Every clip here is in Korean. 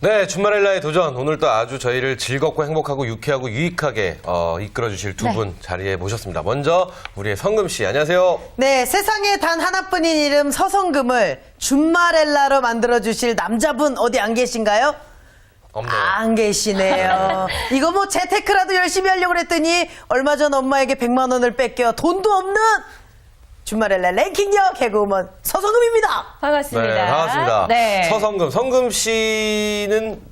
네, 주말엘라의 도전. 오늘 또 아주 저희를 즐겁고 행복하고 유쾌하고 유익하게 이끌어주실 두 분 자리에 모셨습니다. 먼저 우리의 성금 씨, 안녕하세요. 네, 세상에 단 하나뿐인 이름 서성금을 준마렐라로 만들어주실 남자분 어디 안 계신가요? 없네요. 안 계시네요. 이거 뭐 재테크라도 열심히 하려고 그랬더니 얼마 전 엄마에게 100만 원을 뺏겨 돈도 없는 준마렐라 랭킹녀 개그우먼 서성금입니다. 반갑습니다. 네, 반갑습니다. 네. 서성금. 성금 씨는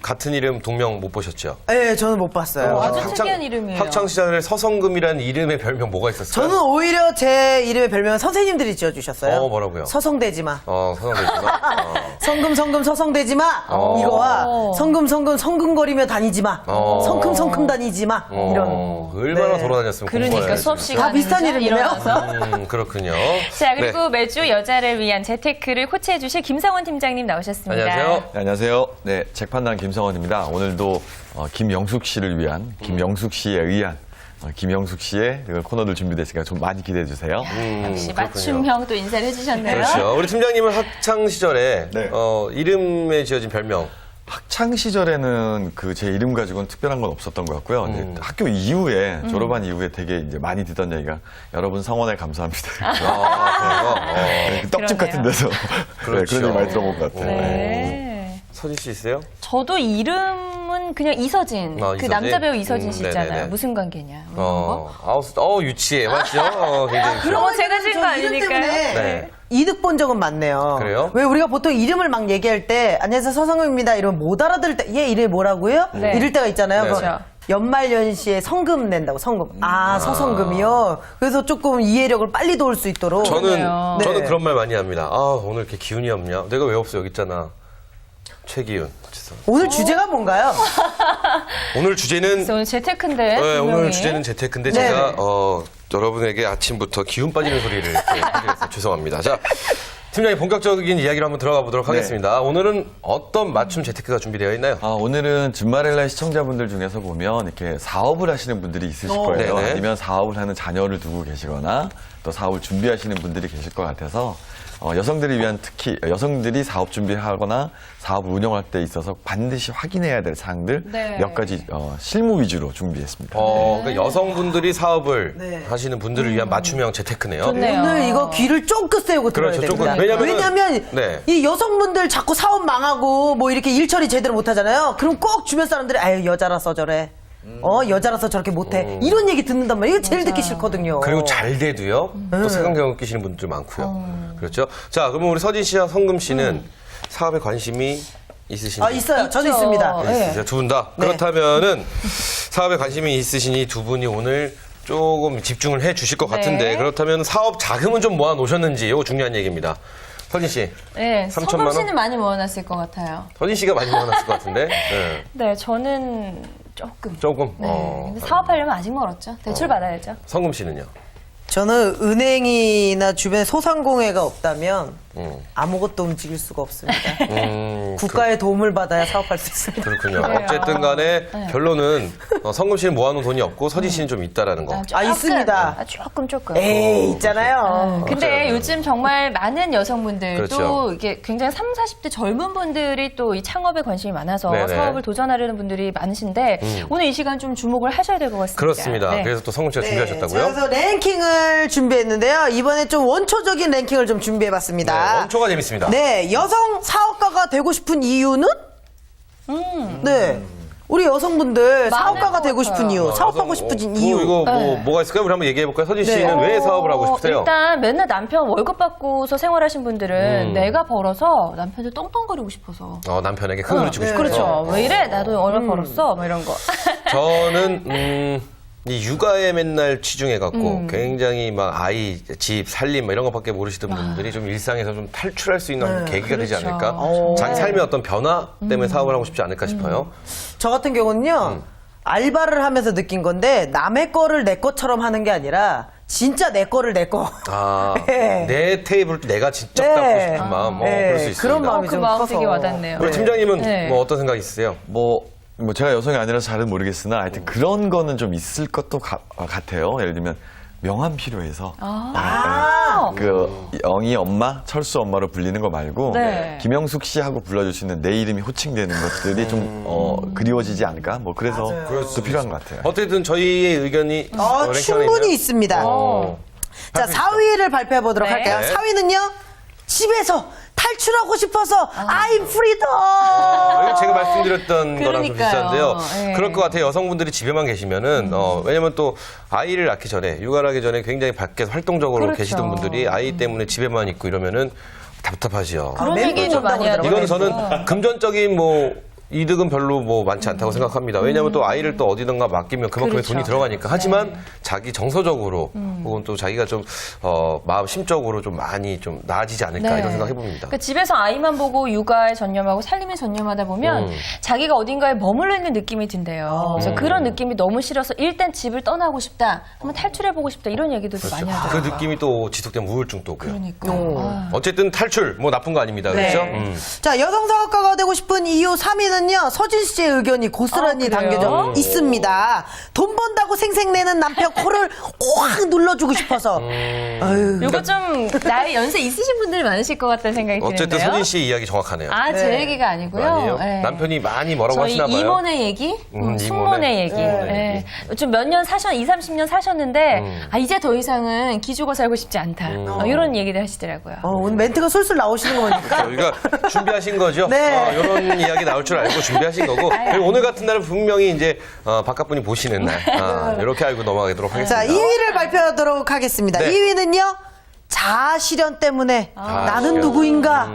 같은 이름 동명 못 보셨죠? 네, 저는 못 봤어요. 아주 특이한 이름이에요. 학창시절에 서성금이라는 이름의 별명 뭐가 있었어요? 저는 오히려 제 이름의 별명은 선생님들이 지어주셨어요. 뭐라고요? 서성대지마. 서성대지마. 성금 성성대지마. 이거와 성금거리며 다니지마. 성큼성큼 다니지마. 이런. 얼마나 네. 돌아다녔으면 그러니까 공부해야지. 수업 시간에 다 비슷한 이름이네요. 일어나서. 그렇군요. 자, 그리고 네. 매주 여자를 위한 재테크를 코치해 주실 김성원 팀장님 나오셨습니다. 안녕하세요. 네, 안녕하세요. 네, 책판단 김성원입니다. 오늘도 김영숙 씨를 위한, 김영숙 씨에 의한, 김영숙 씨의 코너들 준비됐으니까 좀 많이 기대해 주세요. 역시 그렇군요. 맞춤형 또 인사를 해주셨네요. 그렇죠. 우리 팀장님은 학창 시절에 네. 이름에 지어진 별명. 학창 시절에는 제 이름 가지고는 특별한 건 없었던 것 같고요. 이제 학교 이후에 졸업한 이후에 되게 이제 많이 듣던 얘기가 여러분 성원에 감사합니다. 그래서 떡집 같은 데서 그렇죠. 그런 얘기 많이 들어본 것 같아요. 네. 서진 씨 있어요? 저도 이름은 그냥 이서진. 그 이서진? 남자 배우 이서진 씨 있잖아요. 네네네. 무슨 관계냐. 뭐 이런 거. 유치해. 맞죠? 굉장히 그럼 제가 지은 거 저 이름 아니니까요. 때문에 네. 이득 본 적은 많네요. 그래요? 왜 우리가 보통 이름을 막 얘기할 때 안녕하세요 서성금입니다 이러면 못 알아들을 때 얘 이름이 뭐라고요? 네. 이럴 때가 있잖아요. 네. 그거 그렇죠. 연말연시에 성금 낸다고 성금. 서성금이요. 그래서 조금 이해력을 빨리 도울 수 있도록. 그러네요. 네. 저는 그런 말 많이 합니다. 오늘 이렇게 기운이 없냐? 내가 왜 없어? 여기 있잖아. 최기훈. 오늘 주제가 뭔가요? 오늘 주제는 그래서 오늘 재테크인데. 네, 분명히. 오늘 주제는 재테크인데 네. 제가 여러분에게 아침부터 기운 빠지는 소리를 이렇게 해드려서 죄송합니다. 자, 팀장님 본격적인 이야기로 한번 들어가 보도록 하겠습니다. 오늘은 어떤 맞춤 재테크가 준비되어 있나요? 오늘은 준마렐라 시청자분들 중에서 보면 이렇게 사업을 하시는 분들이 있으실 거예요. 네네. 아니면 사업을 하는 자녀를 두고 계시거나 또 사업을 준비하시는 분들이 계실 것 같아서 여성들을 위한 특히 여성들이 사업 준비하거나 사업을 운영할 때 있어서 반드시 확인해야 될 사항들 네. 몇 가지 실무 위주로 준비했습니다. 그러니까 여성분들이 사업을 네. 하시는 분들을 위한 맞춤형 재테크네요. 좋네요. 오늘 이거 귀를 쫑긋 세우고 들어야 그렇죠, 됩니다. 쫑긋. 왜냐면은- 왜냐면 네. 이 여성분들 자꾸 사업 망하고 뭐 이렇게 일 처리 제대로 못하잖아요. 그럼 꼭 주변 사람들이 아유 여자라서 저래. 여자라서 저렇게 못해. 이런 얘기 듣는단 말이에요. 이거 제일 듣기 싫거든요. 그리고 잘 돼도요. 또 색안경 끼시는 분들 많고요. 그렇죠. 자, 그러면 우리 서진 씨와 성금 씨는 사업에 관심이 있으신지? 있어요. 저도 있죠. 있습니다. 네. 두 분 다. 네. 그렇다면은 사업에 관심이 있으시니 두 분이 오늘 조금 집중을 해 주실 것 같은데 네. 그렇다면 사업 자금은 좀 모아 놓으셨는지 이거 중요한 얘기입니다. 서진 씨. 네, 3천만 성금 원? 씨는 많이 모아놨을 것 같아요. 서진 씨가 많이 모아놨을 것 같은데. 네. 네, 저는 조금. 조금. 네, 근데 사업하려면 아직 멀었죠. 대출 받아야죠. 성금 씨는요? 저는 은행이나 주변에 소상공회가 없다면 음. 아무것도 움직일 수가 없습니다. 음, 국가의 도움을 받아야 사업할 수 있습니다. 그렇군요. 그래요. 어쨌든 간에 네. 결론은 성금 씨는 모아놓은 돈이 없고 서진 씨는 좀 있다라는 거. 조금, 있습니다. 조금. 에이, 있잖아요. 근데 맞아요. 요즘 정말 많은 여성분들 또 그렇죠. 이게 굉장히 30, 40대 젊은 분들이 또 이 창업에 관심이 많아서 네네. 사업을 도전하려는 분들이 많으신데 오늘 이 시간 좀 주목을 하셔야 될 것 같습니다. 그렇습니다. 네. 그래서 또 성금 씨가 네, 준비하셨다고요? 그래서 랭킹을 준비했는데요. 이번에 좀 원초적인 랭킹을 좀 준비해봤습니다. 네, 원초가 재밌습니다. 네, 여성 사업가가 되고 싶은 이유는? 네. 우리 여성분들 사업가가 것 되고 싶은 같아요. 이유, 사업하고 여성, 싶은 이유. 이거 네. 뭐가 있을까요? 우리 한번 얘기해볼까요? 서진 씨는 네. 왜 사업을 하고 싶으세요? 일단 맨날 남편 월급 받고서 생활하신 분들은 내가 벌어서 남편들 떵떵거리고 싶어서. 남편에게 큰 소리 치고 네. 싶어요. 그렇죠. 왜 이래? 나도 얼마 벌었어? 뭐 이런 거. 저는 이 육아에 맨날 치중해갖고 굉장히 막 아이, 집, 살림 뭐 이런 것밖에 모르시던 분들이 좀 일상에서 좀 탈출할 수 있는 계기가 되지 그렇죠. 않을까? 오. 자기 삶의 어떤 변화 때문에 사업을 하고 싶지 않을까 싶어요. 저 같은 경우는요, 알바를 하면서 느낀 건데, 남의 거를 내 것처럼 하는 게 아니라, 진짜 내 거를 내 거. 네. 내 테이블 내가 직접 네. 닦고 싶은 마음, 네. 그럴 수 있습니다. 그런 마음이 그 좀 마음 커서. 되게 와닿네요. 우리 팀장님은 네. 뭐 어떤 생각 있으세요? 뭐 제가 여성이 아니라서 잘은 모르겠으나 하여튼 그런 거는 좀 있을 것도 같아요. 예를 들면 명함 필요해서 그 영희 엄마, 철수 엄마로 불리는 거 말고 네. 김영숙 씨하고 불러주시는 내 이름이 호칭되는 것들이 좀 그리워지지 않을까? 뭐 그래서 또 필요한 것 같아요. 어쨌든 저희의 의견이 랭킹 안에 충분히 있나요? 있습니다. 어. 자, 4위를 발표해 보도록 네. 할게요. 네. 4위는요. 집에서 탈출하고 싶어서 I'm freedom. 이거 제가 말씀드렸던 거랑 좀 그러니까요. 비슷한데요. 예. 그럴 것 같아요. 여성분들이 집에만 계시면은 왜냐면 또 아이를 낳기 전에 육아를 하기 전에 굉장히 밖에서 활동적으로 그렇죠. 계시던 분들이 아이 때문에 집에만 있고 이러면은 답답하지요. 그런 멘붕 얘기도 온다고 많이 하더라고요. 이건 저는 금전적인 뭐 이득은 별로 뭐 많지 않다고 생각합니다. 왜냐하면 또 아이를 또 어디든가 맡기면 그만큼의 그렇죠. 돈이 들어가니까. 하지만 자기 정서적으로 혹은 또 자기가 좀 마음 심적으로 좀 많이 좀 나아지지 않을까 네. 이런 생각 해봅니다. 그러니까 집에서 아이만 보고 육아에 전념하고 살림에 전념하다 보면 자기가 어딘가에 머물러 있는 느낌이 든대요. 그래서 그런 느낌이 너무 싫어서 일단 집을 떠나고 싶다, 한번 탈출해보고 싶다 이런 얘기들도 많이 그 하더라고요. 느낌이 또 지속되면 우울증도 오고요. 그러니까. 어쨌든 탈출 뭐 나쁜 거 아닙니다. 네. 그렇죠? 자, 여성사업가가 되고 싶은 이유 3위는요. 서진 씨의 의견이 고스란히 그래요? 담겨져 있습니다. 돈 번다고 생색내는 남편 코를 확 눌러주고 싶어서. 아유. 요거 좀 나이 연세 있으신 분들이 많으실 것 같다는 생각이 어쨌든 드는데요. 서진 씨 이야기 정확하네요. 아, 제 얘기가 아니고요. 아니에요? 네. 남편이 많이 뭐라고 저희 하시나 봐요. 이모네 얘기, 숙모네 얘기. 이모네 좀 몇 년 30년 사셨는데, 아, 이제 더 이상은 기죽어 살고 싶지 않다. 이런 얘기를 하시더라고요. 오늘 멘트가 술술 나오시는 거 보니까. 저희가 준비하신 거죠? 네. 이런 이야기 나올 줄 알고 준비하신 거고 그리고 오늘 같은 날은 분명히 이제 바깥분이 보시는 날 이렇게 알고 넘어가도록 하겠습니다. 자, 2위를 발표하도록 하겠습니다. 네. 2위는요. 자아 실현 때문에 나는 실현. 누구인가?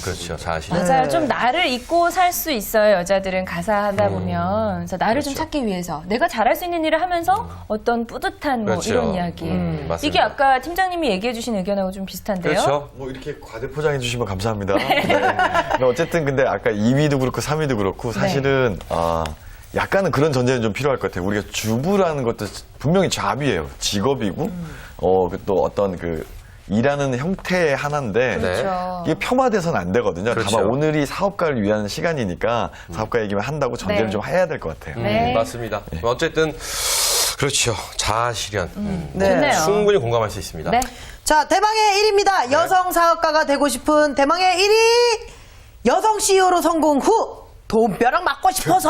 그렇죠. 사실. 맞아요. 좀 나를 잊고 살 수 있어요. 여자들은 가사 하다 보면. 그래서 나를 좀 찾기 위해서. 내가 잘할 수 있는 일을 하면서 어떤 뿌듯한 뭐 그렇죠. 이런 이야기. 맞습니다. 이게 아까 팀장님이 얘기해 주신 의견하고 좀 비슷한데요. 그렇죠. 뭐 이렇게 과대 포장해 주시면 감사합니다. 네. 근데 어쨌든 근데 아까 2위도 그렇고 3위도 그렇고 사실은 약간은 그런 전제는 좀 필요할 것 같아요. 우리가 주부라는 것도 분명히 잡이에요. 직업이고 또 어떤 그 일하는 형태의 하나인데 그렇죠. 이게 폄하돼서는 안 되거든요. 그렇죠. 다만 오늘이 사업가를 위한 시간이니까 사업가 얘기만 한다고 전제를 네. 좀 해야 될 것 같아요. 네. 맞습니다. 어쨌든 그렇죠. 자아 실현. 좋네요. 충분히 공감할 수 있습니다. 네. 자, 대망의 1위입니다. 여성 사업가가 되고 싶은 대망의 1위. 여성 CEO로 성공 후 돈벼락 맞고 싶어서.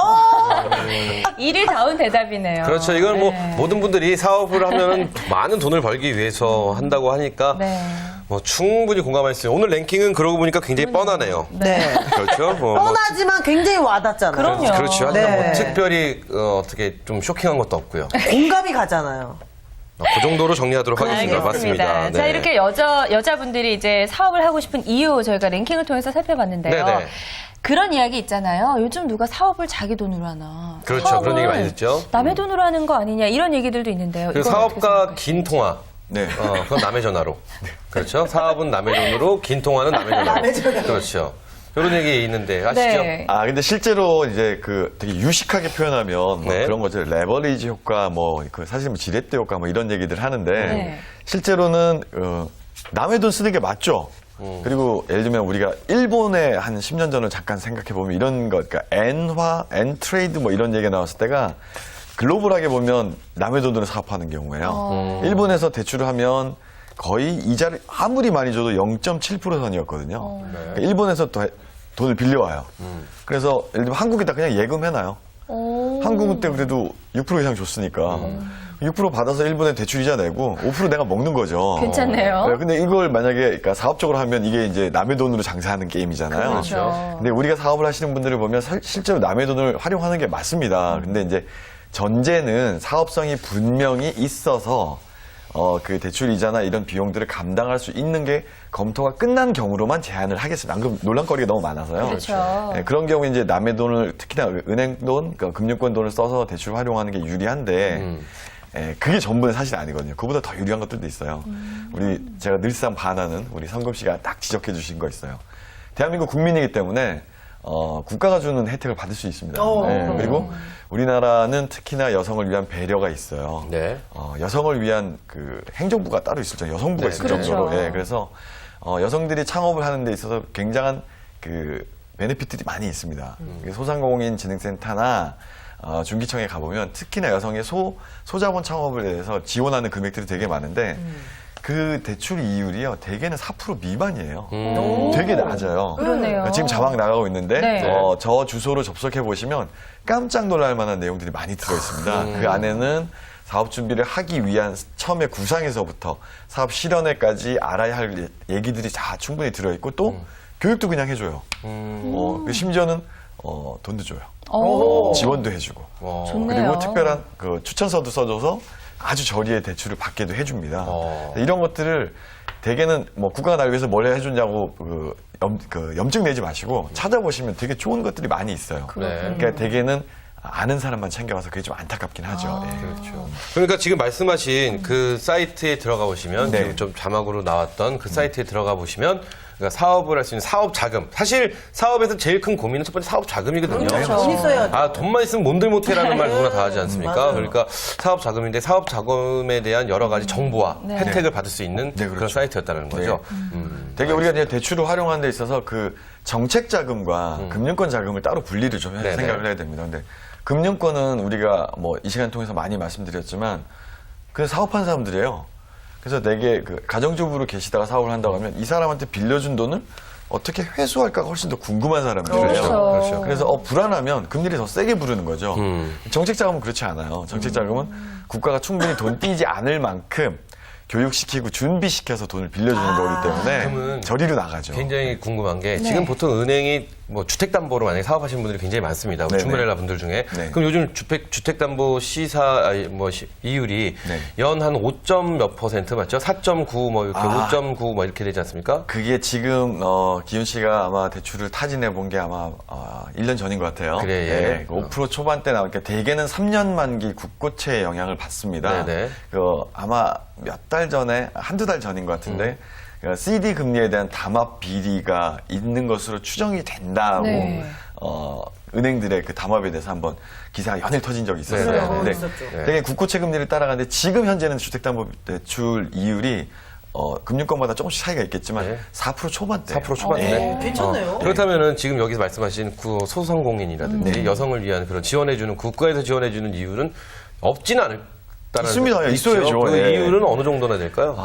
일일다운 대답이네요. 그렇죠. 이건 뭐 네. 모든 분들이 사업을 하면은 많은 돈을 벌기 위해서 한다고 하니까 네. 뭐 충분히 공감할 수 있어요. 오늘 랭킹은 그러고 보니까 굉장히 뻔하네요. 네. 그렇죠. 뭐 뻔하지만 굉장히 와닿잖아요. 그럼요. 그렇죠. 하지만 네. 뭐 특별히 어떻게 좀 쇼킹한 것도 없고요. 공감이 가잖아요. 그 정도로 정리하도록 하겠습니다. 알겠습니다. 맞습니다. 자, 네. 이렇게 여자분들이 이제 사업을 하고 싶은 이유 저희가 랭킹을 통해서 살펴봤는데요. 네네. 그런 이야기 있잖아요. 요즘 누가 사업을 자기 돈으로 하나. 그렇죠. 사업을 그런 얘기 많이 듣죠. 남의 돈으로 하는 거 아니냐 이런 얘기들도 있는데요. 그 이건 어떻게 사업가 생각하세요? 긴 통화. 네. 그건 남의 전화로. 그렇죠. 사업은 남의 돈으로, 긴 통화는 남의 전화로. 남의 전화로. 그렇죠. 이런 얘기 있는데 아시죠? 네. 근데 실제로 이제 그 되게 유식하게 표현하면 뭐 네. 그런 거죠. 레버리지 효과, 뭐, 그 사실 뭐 지렛대 효과 뭐 이런 얘기들 하는데 네. 실제로는, 남의 돈 쓰는 게 맞죠. 그리고 예를 들면 우리가 일본에 한 10년 전을 잠깐 생각해 보면 이런 거, 그러니까 엔트레이드 뭐 이런 얘기가 나왔을 때가 글로벌하게 보면 남의 돈으로 사업하는 경우에요. 일본에서 대출을 하면 거의 이자를 아무리 많이 줘도 0.7% 선이었거든요. 그러니까 일본에서 돈을 빌려와요. 그래서 예를 들면 한국에다 그냥 예금해놔요. 한국은 때 그래도 6% 이상 줬으니까 6% 받아서 일본에 대출 이자 내고 5% 내가 먹는 거죠. 괜찮네요. 네, 근데 이걸 만약에 그러니까 사업적으로 하면 이게 이제 남의 돈으로 장사하는 게임이잖아요. 그렇죠. 근데 우리가 사업을 하시는 분들을 보면 실제로 남의 돈을 활용하는 게 맞습니다. 근데 이제 전제는 사업성이 분명히 있어서 그 대출 이자나 이런 비용들을 감당할 수 있는 게 검토가 끝난 경우로만 제한을 하겠습니다. 안 그러면 논란거리가 너무 많아서요. 그렇죠. 네, 그런 경우에 이제 남의 돈을 특히나 은행 돈, 그러니까 금융권 돈을 써서 대출 활용하는 게 유리한데 그게 전부는 사실 아니거든요. 그보다 더 유리한 것들도 있어요. 제가 늘상 반하는 우리 성금 씨가 딱 지적해 주신 거 있어요. 대한민국 국민이기 때문에 국가가 주는 혜택을 받을 수 있습니다. 네, 그리고 우리나라는 특히나 여성을 위한 배려가 있어요. 네. 여성을 위한 그 행정부가 따로 있을 정도, 여성부가 네, 있을 그렇죠. 정도로. 예, 그래서 여성들이 창업을 하는 데 있어서 굉장한 그 베네핏들이 많이 있습니다. 소상공인 진흥센터나 중기청에 가보면 특히나 여성의 소자본 창업에 대해서 지원하는 금액들이 되게 많은데 그 대출 이율이요 대개는 4% 미만이에요. 되게 낮아요. 그러네요. 지금 자막 나가고 있는데 네. 저 주소로 접속해 보시면 깜짝 놀랄 만한 내용들이 많이 들어 있습니다. 그 안에는 사업 준비를 하기 위한 처음에 구상에서부터 사업 실현에까지 알아야 할 얘기들이 다 충분히 들어 있고 또 교육도 그냥 해줘요. 심지어는 돈도 줘요. 오. 지원도 해주고. 좋네요. 그리고 특별한 그 추천서도 써줘서 아주 저리의 대출을 받게도 해줍니다. 이런 것들을 대개는 뭐 국가가 날 위해서 뭘 해줬냐고 염증 내지 마시고 찾아보시면 되게 좋은 것들이 많이 있어요. 그러니까 대개는 아는 사람만 챙겨가서 그게 좀 안타깝긴 하죠. 예. 그렇죠. 그러니까 지금 말씀하신 그 사이트에 들어가 보시면 네. 지금 좀 자막으로 나왔던 그 사이트에 들어가 보시면 그러니까 사업을 할 수 있는 사업 자금. 사실 사업에서 제일 큰 고민은 첫 번째 사업 자금이거든요. 돈 있어야죠. 아, 돈만 있으면 뭔들 못해라는 말 누구나 다 하지 않습니까? 맞아요. 그러니까 사업 자금인데 사업 자금에 대한 여러 가지 정보와 혜택을 받을 수 있는 네, 그런 그렇죠. 사이트였다는 거죠. 되게 우리가 이제 대출을 활용하는 데 있어서 그 정책 자금과 금융권 자금을 따로 분리를 좀 네네. 생각을 해야 됩니다. 근데 금융권은 우리가 뭐 이 시간 통해서 많이 말씀드렸지만 그 사업한 사람들이에요. 그래서 내게 그 가정주부로 계시다가 사업을 한다고 하면 이 사람한테 빌려준 돈을 어떻게 회수할까가 훨씬 더 궁금한 사람들이에요. 그렇죠. 그래서 불안하면 금리를 더 세게 부르는 거죠. 정책 자금은 그렇지 않아요. 정책 자금은 국가가 충분히 돈 띄지 않을 만큼 교육시키고 준비시켜서 돈을 빌려주는 거기 때문에 그러면 저리로 나가죠. 굉장히 궁금한 게 지금 보통 은행이 뭐 주택담보로 만약에 사업하시는 분들이 굉장히 많습니다. 우리 네네. 주말렐라 분들 중에. 네. 그럼 요즘 주택담보 이율이 네. 연 한 5점 몇 퍼센트 맞죠? 4.9 뭐 이렇게 5.9 뭐 이렇게 되지 않습니까? 그게 지금 기훈 씨가 아마 대출을 타진해 본 게 아마 1년 전인 것 같아요. 그래, 예. 5% 초반대 나오니까 대개는 3년 만기 국고채의 영향을 받습니다. 네네. 아마 몇 달 전에 한두 달 전인 것 같은데 CD 금리에 대한 담합 비리가 있는 것으로 추정이 된다고 네. 은행들의 그 담합에 대해서 한번 기사가 연일 터진 적이 있었어요. 네네. 근데 있었죠. 되게 국고채 금리를 따라가는데 지금 현재는 주택담보대출 이율이 금융권마다 조금씩 차이가 있겠지만 네. 4% 초반대. 4% 초반대. 괜찮네요. 그렇다면은 지금 여기서 말씀하신 그 소상공인이라든지 여성을 위한 그런 지원해주는 국가에서 지원해주는 이유는 없지는 않을. 있습니다. 있어야죠. 그 네. 이유는 어느 정도나 될까요?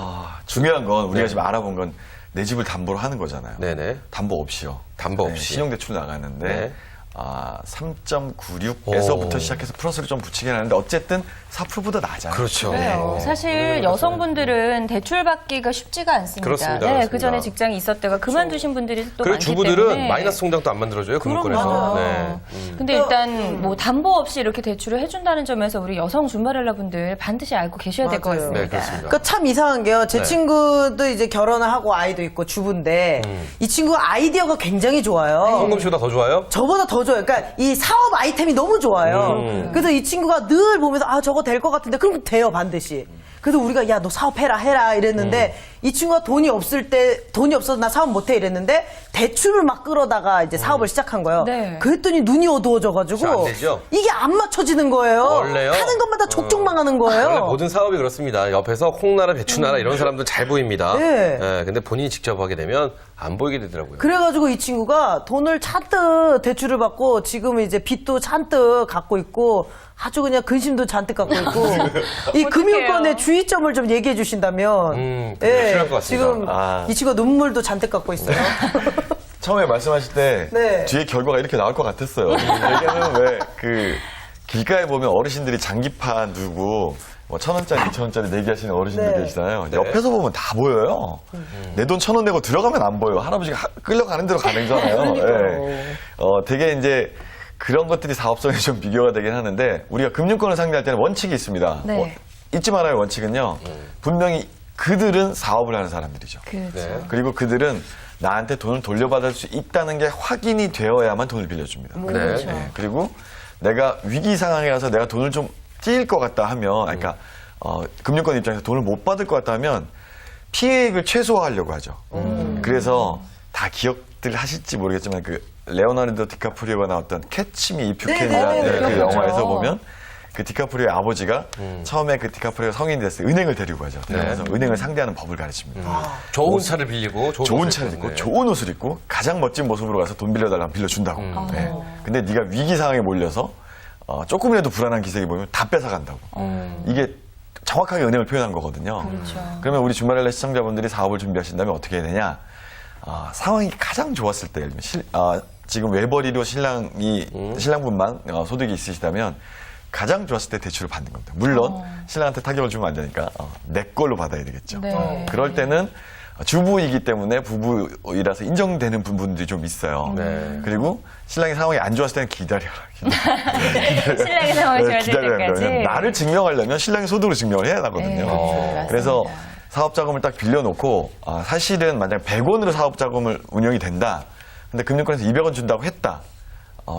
중요한 건 우리가 네. 지금 알아본 건 내 집을 담보로 하는 거잖아요. 네네. 담보 없이요. 담보 없이. 신용대출 나가는데 네. 3.96에서부터 오. 시작해서 플러스를 좀 붙이긴 하는데 어쨌든 4%보다 낮아요. 그렇죠. 그래요. 사실 여성분들은 대출 받기가 쉽지가 않습니다. 그렇습니다. 네, 그렇습니다. 그 전에 직장이 있었다가 그만두신 분들이 또 그리고 많기 주부들은 때문에. 마이너스 통장도 안 만들어줘요, 금융권에서. 그럼요. 네. 근데 일단 뭐 담보 없이 이렇게 대출을 해준다는 점에서 우리 여성 주말렐라 분들 반드시 알고 계셔야 될 것 맞아요. 같습니다. 네, 그렇습니다. 그러니까 참 이상한 게요. 제 네. 친구도 이제 결혼을 하고 아이도 있고 주부인데 이 친구가 아이디어가 굉장히 좋아요. 송금 씨보다 더 좋아요? 저보다 더 좋아요. 그러니까 이 사업 아이템이 너무 좋아요. 그래서 이 친구가 늘 보면서 저거 될 것 같은데 그럼 돼요 반드시. 그래서 우리가 야 너 사업해라 이랬는데 이 친구가 돈이 없어서 나 사업 못해 이랬는데 대출을 막 끌어다가 이제 사업을 시작한 거예요. 네. 그랬더니 눈이 어두워져가지고 안 되죠? 이게 안 맞춰지는 거예요. 원래요? 하는 것마다 족족망하는 거예요. 원래 모든 사업이 그렇습니다. 옆에서 콩나라, 배추나라 이런 사람들 잘 보입니다. 네. 근데 본인이 직접 하게 되면 안 보이게 되더라고요. 그래가지고 이 친구가 돈을 잔뜩 대출을 받고 지금 이제 빚도 잔뜩 갖고 있고 아주 그냥 근심도 잔뜩 갖고 있고 이 금융권의 주의점을 좀 얘기해 주신다면 필요할 것 같습니다. 지금 이 친구가 눈물도 잔뜩 갖고 있어요. 처음에 말씀하실 때 네. 뒤에 결과가 이렇게 나올 것 같았어요. 대개는 왜 길가에 보면 어르신들이 장기판 두고 뭐 1,000원짜리, 2,000원짜리 내기하시는 어르신들 네. 계시잖아요. 옆에서 보면 다 보여요. 내 돈 1,000원 내고 들어가면 안 보여. 할아버지가 끌려가는 대로 가는 거잖아요. 되게 이제 그런 것들이 사업성에 좀 비교가 되긴 하는데 우리가 금융권을 상대할 때는 원칙이 있습니다. 네. 잊지 말아야 할 원칙은요. 분명히 그들은 사업을 하는 사람들이죠. 그렇죠. 네. 그리고 그들은 나한테 돈을 돌려받을 수 있다는 게 확인이 되어야만 돈을 빌려줍니다. 네. 네. 그리고 내가 위기 상황에 가서 내가 돈을 좀 띄일 것 같다 하면, 그러니까 금융권 입장에서 돈을 못 받을 것 같다 하면 피해액을 최소화하려고 하죠. 그래서 다 기억들 하실지 모르겠지만 그 레오나르도 디카프리오가 나왔던 캐치 미 이프 캔이라는 네, 그 그렇죠. 영화에서 보면 그 디카프리오의 아버지가 처음에 그 디카프리오가 성인이 됐을 때 은행을 데리고 가죠. 그래서 은행을 상대하는 법을 가르칩니다. 좋은 차를 빌리고 좋은 옷을 차를 입고, 입고 네. 좋은 옷을 입고 가장 멋진 모습으로 가서 돈 빌려달라면 빌려준다고. 네. 근데 네가 위기 상황에 몰려서 조금이라도 불안한 기색이 보이면 다 뺏어간다고. 이게 정확하게 은행을 표현한 거거든요. 그렇죠. 그러면 우리 주말일날 시청자분들이 사업을 준비하신다면 어떻게 해야 되냐? 상황이 가장 좋았을 때, 예를 들면 지금 외벌이로 신랑분만 소득이 있으시다면 가장 좋았을 때 대출을 받는 겁니다. 물론 신랑한테 타격을 주면 안 되니까 내 걸로 받아야 되겠죠. 네. 그럴 때는 주부이기 때문에 부부이라서 인정되는 부분들이 좀 있어요. 네. 그리고 신랑의 상황이 안 좋았을 때는 기다려라. 신랑의 상황이 좋아질 기다려야 때까지. 돼요. 나를 증명하려면 신랑의 소득으로 증명을 해야 하거든요. 네, 맞습니다. 그래서 사업 자금을 딱 빌려놓고 사실은 만약 100원으로 사업 자금을 운영이 된다. 근데 금융권에서 200원 준다고 했다.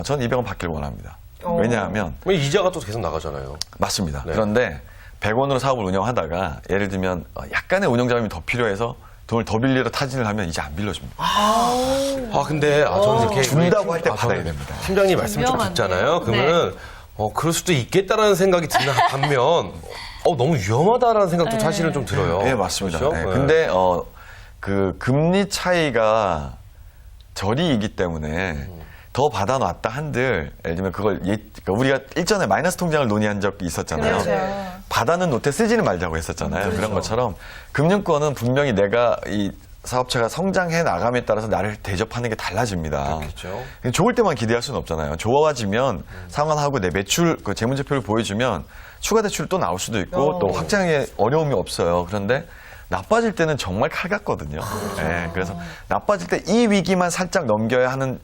저는 200원 받기를 원합니다. 왜냐하면 이자가 또 계속 나가잖아요. 맞습니다. 네. 그런데 100원으로 사업을 운영하다가 예를 들면 약간의 운영 자금이 더 필요해서 돈을 더 빌리러 타진을 하면 이제 안 빌려줍니다. 근데 저는 이렇게 준다고 할 때 저는 받아야 됩니다. 팀장님 말씀 좀 위험한데요. 듣잖아요. 그러면 그럴 수도 있겠다라는 생각이 드는 반면 너무 위험하다라는 생각도 사실은 좀 들어요. 네, 맞습니다. 그렇죠? 네. 네. 근데 그 금리 차이가 저리이기 때문에 더 받아놨다 한들 예를 들면 그걸 그러니까 우리가 일전에 마이너스 통장을 논의한 적이 있었잖아요. 그렇죠. 받아는 놓되 쓰지는 말자고 했었잖아요. 그런 것처럼 금융권은 분명히 내가 이 사업체가 성장해 나감에 따라서 나를 대접하는 게 달라집니다. 그렇겠죠. 좋을 때만 기대할 수는 없잖아요. 좋아지면 상환하고 내 매출 그 재무제표를 보여주면 추가 대출이 또 나올 수도 있고 또 확장에 어려움이 없어요. 그런데 나빠질 때는 정말 칼 같거든요. 네, 그래서 나빠질 때 이 위기만 살짝 넘겨야 하는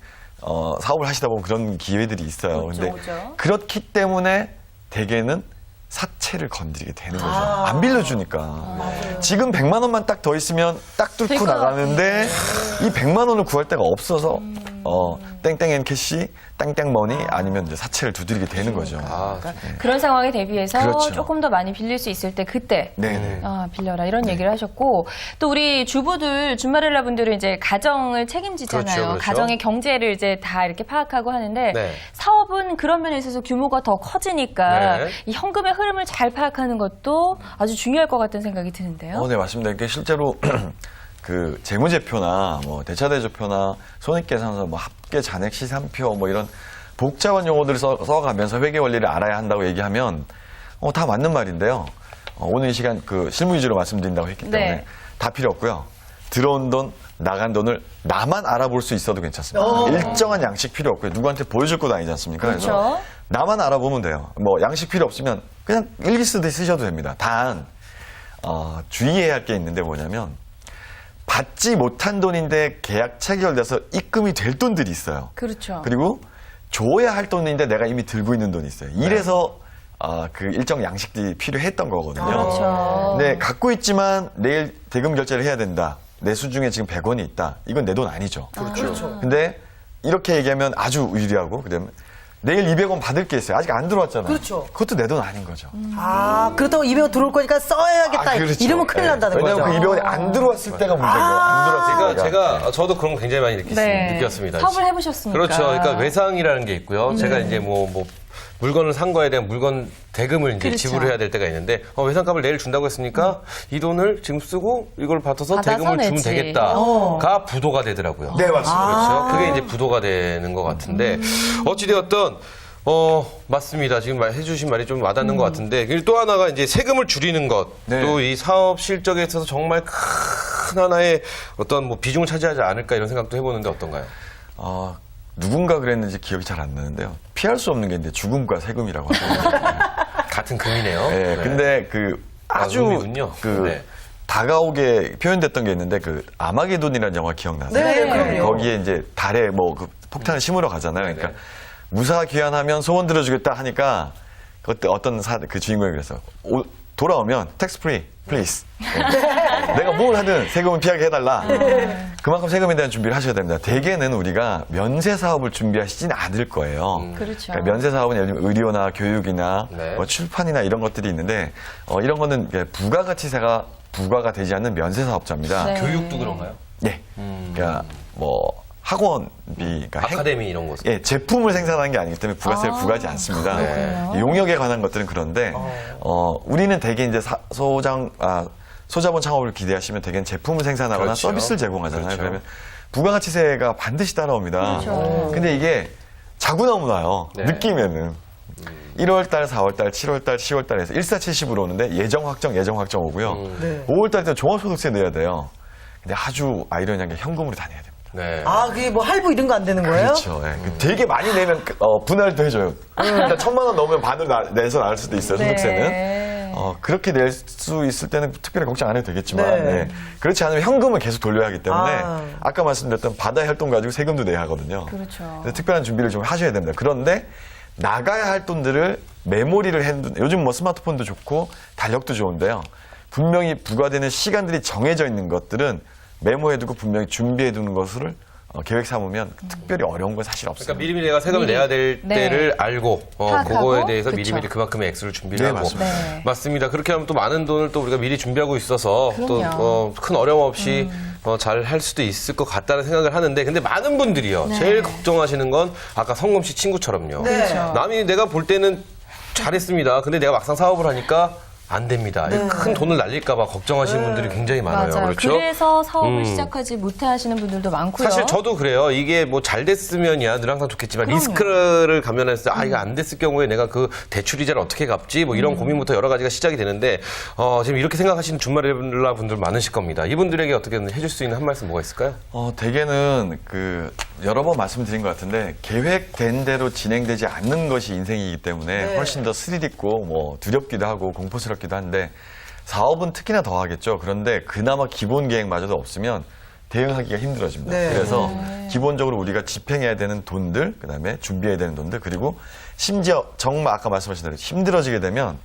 사업을 하시다 보면 그런 기회들이 있어요. 근데 그렇기 때문에 대개는 사채를 건드리게 되는 거죠. 안 빌려주니까. 지금 100만 원만 딱 더 있으면 딱 뚫고 나가는데 이 100만 원을 구할 데가 없어서 땡땡 캐시, 땡땡머니 아니면 이제 사채를 두드리게 되는 거죠. 그런 상황에 대비해서 그렇죠. 조금 더 많이 빌릴 수 있을 때 그때 네네. 빌려라 이런 얘기를 하셨고 또 우리 주부들 주말일날 분들은 이제 가정을 책임지잖아요. 그렇죠, 그렇죠. 가정의 경제를 이제 다 이렇게 파악하고 하는데 네. 사업은 그런 면에 있어서 규모가 더 커지니까 네. 이 현금의 흐름을 잘 파악하는 것도 아주 중요할 것 같다는 생각이 드는데요. 네, 맞습니다. 이게 실제로 그 재무제표나 뭐 대차대조표나 손익계산서, 뭐 합계 잔액 시산표 뭐 이런 복잡한 용어들을 써가면서 회계 원리를 알아야 한다고 얘기하면 다 맞는 말인데요. 오늘 이 시간 그 실무 위주로 말씀드린다고 했기 때문에 네. 다 필요 없고요. 들어온 돈, 나간 돈을 나만 알아볼 수 있어도 괜찮습니다. 일정한 양식 필요 없고요. 누구한테 보여줄 것도 아니지 않습니까? 그렇죠. 그래서 나만 알아보면 돼요. 뭐 양식 필요 없으면 그냥 일기 쓰듯이 쓰셔도 됩니다. 단 주의해야 할 게 있는데 뭐냐면 받지 못한 돈인데 계약 체결돼서 입금이 될 돈들이 있어요. 그렇죠. 그리고 줘야 할 돈인데 내가 이미 들고 있는 돈이 있어요. 이래서 그 일정 양식들이 필요했던 거거든요. 그렇죠. 근데 갖고 있지만 내일 대금 결제를 해야 된다. 내 수중에 지금 100원이 있다. 이건 내 돈 아니죠. 그렇죠. 근데 이렇게 얘기하면 아주 유리하고 그다음에 내일 200원 받을 게 있어요. 아직 안 들어왔잖아요. 그렇죠. 그것도 내 돈 아닌 거죠. 그렇다고 200원 들어올 거니까 써야겠다. 그렇죠. 이러면 큰일 난다는 거죠. 왜냐하면 그 200원이 안 들어왔을 때가 문제인 거예요. 안 들어왔을 때가. 저도 그런 거 굉장히 많이 느꼈습니다. 사업을 해보셨으니까. 그렇죠. 그러니까 외상이라는 게 있고요. 제가 이제 뭐 물건을 산 거에 대한 물건 대금을 이제 그렇죠. 지불을 해야 될 때가 있는데 외상값을 내일 준다고 했으니까 이 돈을 지금 쓰고 이걸 받아서 대금을 주면 내지. 되겠다가 부도가 되더라고요. 네, 맞습니다. 그렇죠. 그게 이제 부도가 되는 것 같은데 어찌되었든 맞습니다. 지금 해주신 말이 좀 와닿는 것 같은데 또 하나가 이제 세금을 줄이는 것, 네. 또 이 사업 실적에 있어서 정말 큰 하나의 어떤 뭐 비중을 차지하지 않을까 이런 생각도 해보는데 어떤가요? 누군가 그랬는지 기억이 잘 안 나는데요. 피할 수 없는 게 이제 죽음과 세금이라고 하거든요. 같은 금이네요. 네, 근데 아주 금이군요. 네. 다가오게 표현됐던 게 있는데 아마게돈이라는 영화 기억나세요? 네, 그럼요. 거기에 이제 달에 그 폭탄을 심으러 가잖아요. 그러니까 무사 귀환하면 소원 들어주겠다 하니까 그때 어떤 그 주인공이 그래서 돌아오면 텍스 프리, 플리즈. 내가 뭘 하든 세금은 피하게 해달라. 그만큼 세금에 대한 준비를 하셔야 됩니다. 대개는 우리가 면세 사업을 준비하시지는 않을 거예요. 그렇죠. 그러니까 면세 사업은 예를 들면 의료나 교육이나 네. 뭐 출판이나 이런 것들이 있는데 이런 거는 부가가치세가 부과가 되지 않는 면세 사업자입니다. 네. 교육도 그런가요? 네. 그러니까 뭐 학원비, 그러니까 아카데미 이런 거. 예, 제품을 생산하는 게 아니기 때문에 부가세를 부과하지 않습니다. 그렇군요. 용역에 관한 것들은 그런데 우리는 대개 이제 소자본 창업을 기대하시면 대개는 제품을 생산하거나 그렇죠. 서비스를 제공하잖아요. 그렇죠. 그러면 부가가치세가 반드시 따라옵니다. 근데 이게 자꾸 나오나요. 네. 느낌에는. 1월달, 4월달, 7월달, 10월달에서 1470으로 오는데 예정 확정 오고요. 네. 5월달에 종합소득세 내야 돼요. 근데 아주 아이러니한 게 현금으로 다 내야 됩니다. 네. 아, 그게 뭐 할부 이런 거 안 되는 거예요? 그렇죠. 예. 되게 많이 내면 분할도 해줘요. 일단 1,000만 원 넘으면 반을 내서 나올 수도 있어요. 소득세는. 네. 그렇게 낼 수 있을 때는 특별히 걱정 안 해도 되겠지만 네. 네. 그렇지 않으면 현금을 계속 돌려야 하기 때문에 아. 아까 말씀드렸던 바다 활동 가지고 세금도 내야 하거든요. 그렇죠. 그래서 특별한 준비를 좀 하셔야 됩니다. 그런데 나가야 할 돈들을 메모리를 요즘 뭐 스마트폰도 좋고 달력도 좋은데요. 분명히 부과되는 시간들이 정해져 있는 것들은 메모해두고 분명히 준비해두는 것을 계획 삼으면 특별히 어려운 건 사실 없어요. 그러니까 미리미리 내가 세금을 미리. 내야 될 네. 때를 알고 파악하고, 그거에 대해서 그쵸. 미리미리 그만큼의 액수를 준비를 네, 하고 맞습니다. 네. 맞습니다. 그렇게 하면 또 많은 돈을 또 우리가 미리 준비하고 있어서 그럼요. 또 큰 어려움 없이 잘 할 수도 있을 것 같다는 생각을 하는데 근데 많은 분들이요. 네. 제일 걱정하시는 건 아까 성검 씨 친구처럼요. 네. 그렇죠. 남이 내가 볼 때는 잘했습니다. 근데 내가 막상 사업을 하니까 안 됩니다. 네. 큰 돈을 날릴까봐 걱정하시는 분들이 굉장히 많아요. 맞아요. 그렇죠? 그래서 사업을 시작하지 못해 하시는 분들도 많고요. 사실 저도 그래요. 이게 뭐 잘 됐으면이야 늘 항상 좋겠지만 그럼요. 리스크를 감면했을 때 이거 안 됐을 경우에 내가 그 대출 이자를 어떻게 갚지 뭐 이런 고민부터 여러 가지가 시작이 되는데 지금 이렇게 생각하시는 주말일라 분들 많으실 겁니다. 이분들에게 어떻게든 해줄 수 있는 한 말씀 뭐가 있을까요? 대개는 여러 번 말씀드린 것 같은데 계획된 대로 진행되지 않는 것이 인생이기 때문에 네. 훨씬 더 스릴 있고 뭐 두렵기도 하고 공포스럽기도 한데 사업은 특히나 더 하겠죠. 그런데 그나마 기본 계획마저도 없으면 대응하기가 힘들어집니다. 네. 그래서 기본적으로 우리가 집행해야 되는 돈들, 그다음에 준비해야 되는 돈들, 그리고 심지어 정말 아까 말씀하신 대로 힘들어지게 되면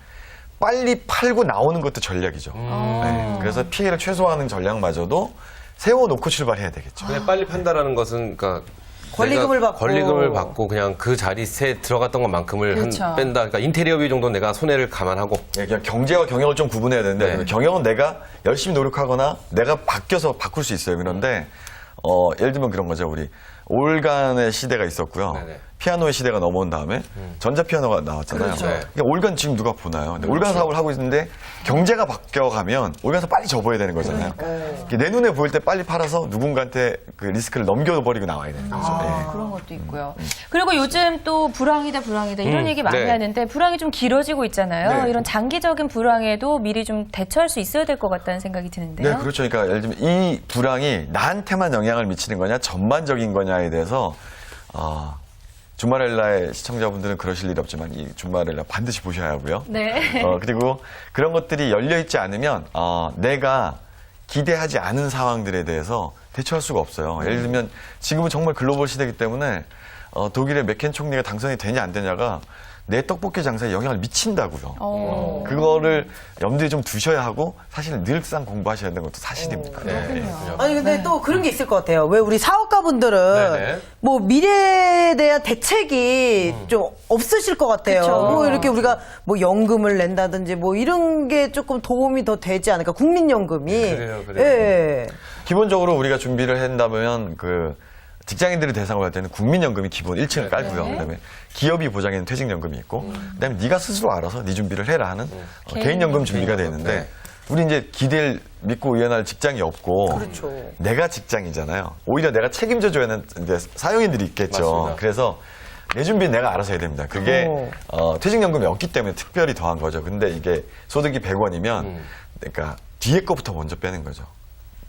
빨리 팔고 나오는 것도 전략이죠. 네. 그래서 피해를 최소화하는 전략마저도 세워놓고 출발해야 되겠죠. 그냥 빨리 판다라는 것은 그러니까 권리금을 내가 받고. 권리금을 받고 그냥 그 자리세 들어갔던 것만큼을 그렇죠. 뺀다. 그러니까 인테리어비 정도는 내가 손해를 감안하고 네, 그냥 경제와 경영을 좀 구분해야 되는데 네. 경영은 내가 열심히 노력하거나 내가 바뀌어서 바꿀 수 있어요. 그런데 예를 들면 그런 거죠. 우리 올간의 시대가 있었고요. 네네. 피아노의 시대가 넘어온 다음에 전자피아노가 나왔잖아요. 그렇죠. 그러니까 올간 지금 누가 보나요? 근데 올간 사업을 하고 있는데 경제가 바뀌어가면 올간에서 빨리 접어야 되는 거잖아요. 내 눈에 보일 때 빨리 팔아서 누군가한테 그 리스크를 넘겨버리고 나와야 되는 거죠. 네. 그런 것도 있고요. 그리고 요즘 또 불황이다 이런 얘기 많이 네. 하는데 불황이 좀 길어지고 있잖아요. 네. 이런 장기적인 불황에도 미리 좀 대처할 수 있어야 될 것 같다는 생각이 드는데요. 네, 그렇죠. 그러니까 예를 들면 이 불황이 나한테만 영향을 미치는 거냐, 전반적인 거냐에 대해서 주말엘라의 시청자분들은 그러실 일이 없지만 이 주말엘라 반드시 보셔야 하고요. 네. 그리고 그런 것들이 열려있지 않으면 내가 기대하지 않은 상황들에 대해서 대처할 수가 없어요. 예를 들면 지금은 정말 글로벌 시대이기 때문에 독일의 메켄 총리가 당선이 되냐 안 되냐가 내 떡볶이 장사에 영향을 미친다고요. 그거를 염두에 좀 두셔야 하고 사실은 늘상 공부하셔야 되는 것도 사실입니다. 네. 아니 근데 또 그런 게 있을 것 같아요. 왜 우리 사업가분들은 네네. 뭐 미래에 대한 대책이 좀 없으실 것 같아요. 그쵸. 뭐 이렇게 우리가 뭐 연금을 낸다든지 뭐 이런 게 조금 도움이 더 되지 않을까? 국민연금이. 그래요. 예. 기본적으로 우리가 준비를 한다면 직장인들을 대상으로 할 때는 국민연금이 기본 1층을 깔고요. 그다음에 기업이 보장하는 퇴직연금이 있고, 그다음에 네가 스스로 알아서 네 준비를 해라 하는 개인연금 준비가 되어 있는데, 우리 이제 기대를 믿고 의연할 직장이 없고, 그렇죠. 내가 직장이잖아요. 오히려 내가 책임져 줘야 하는 이제 사용인들이 있겠죠. 맞습니다. 그래서 내 준비는 내가 알아서 해야 됩니다. 그게 퇴직연금이 없기 때문에 특별히 더한 거죠. 근데 이게 소득이 100원이면, 그러니까 뒤에 거부터 먼저 빼는 거죠.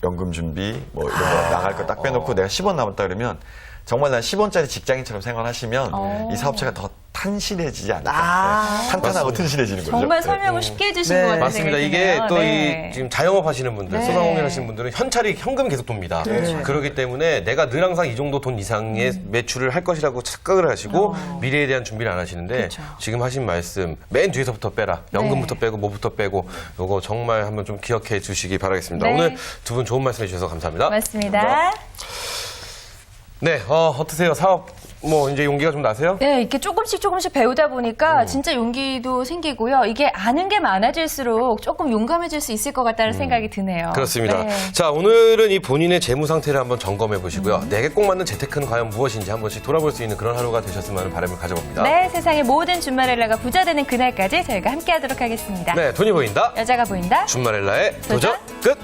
연금 준비, 뭐 이런 거 나갈 거 딱 빼놓고 내가 10원 남았다 그러면 정말 난 10원짜리 직장인처럼 생활하시면 이 사업체가 더 탄실해지지 않을까. 네, 탄탄하고 튼실해지는 거죠. 정말 네. 설명을 쉽게 해주신 네. 것 같아요. 맞습니다. 이게 또 지금 자영업 하시는 분들, 네. 소상공인 하시는 분들은 현금이 계속 돕니다. 그렇기 때문에 내가 늘 항상 이 정도 돈 이상의 매출을 할 것이라고 착각을 하시고 미래에 대한 준비를 안 하시는데 그렇죠. 지금 하신 말씀 맨 뒤에서부터 빼라. 연금부터 빼고 뭐부터 빼고 요거 정말 한번 좀 기억해 주시기 바라겠습니다. 네. 오늘 두 분 좋은 말씀 해주셔서 감사합니다. 맞습니다. 네, 어떠세요? 사업 뭐 이제 용기가 좀 나세요? 네, 이렇게 조금씩 배우다 보니까 진짜 용기도 생기고요. 이게 아는 게 많아질수록 조금 용감해질 수 있을 것 같다는 생각이 드네요. 그렇습니다. 네. 자, 오늘은 이 본인의 재무 상태를 한번 점검해 보시고요. 내게 꼭 맞는 재테크는 과연 무엇인지 한 번씩 돌아볼 수 있는 그런 하루가 되셨으면 하는 바람을 가져봅니다. 네, 세상의 모든 준말엘라가 부자 되는 그날까지 저희가 함께 하도록 하겠습니다. 네, 돈이 보인다. 여자가 보인다. 준마렐라의 도전 끝!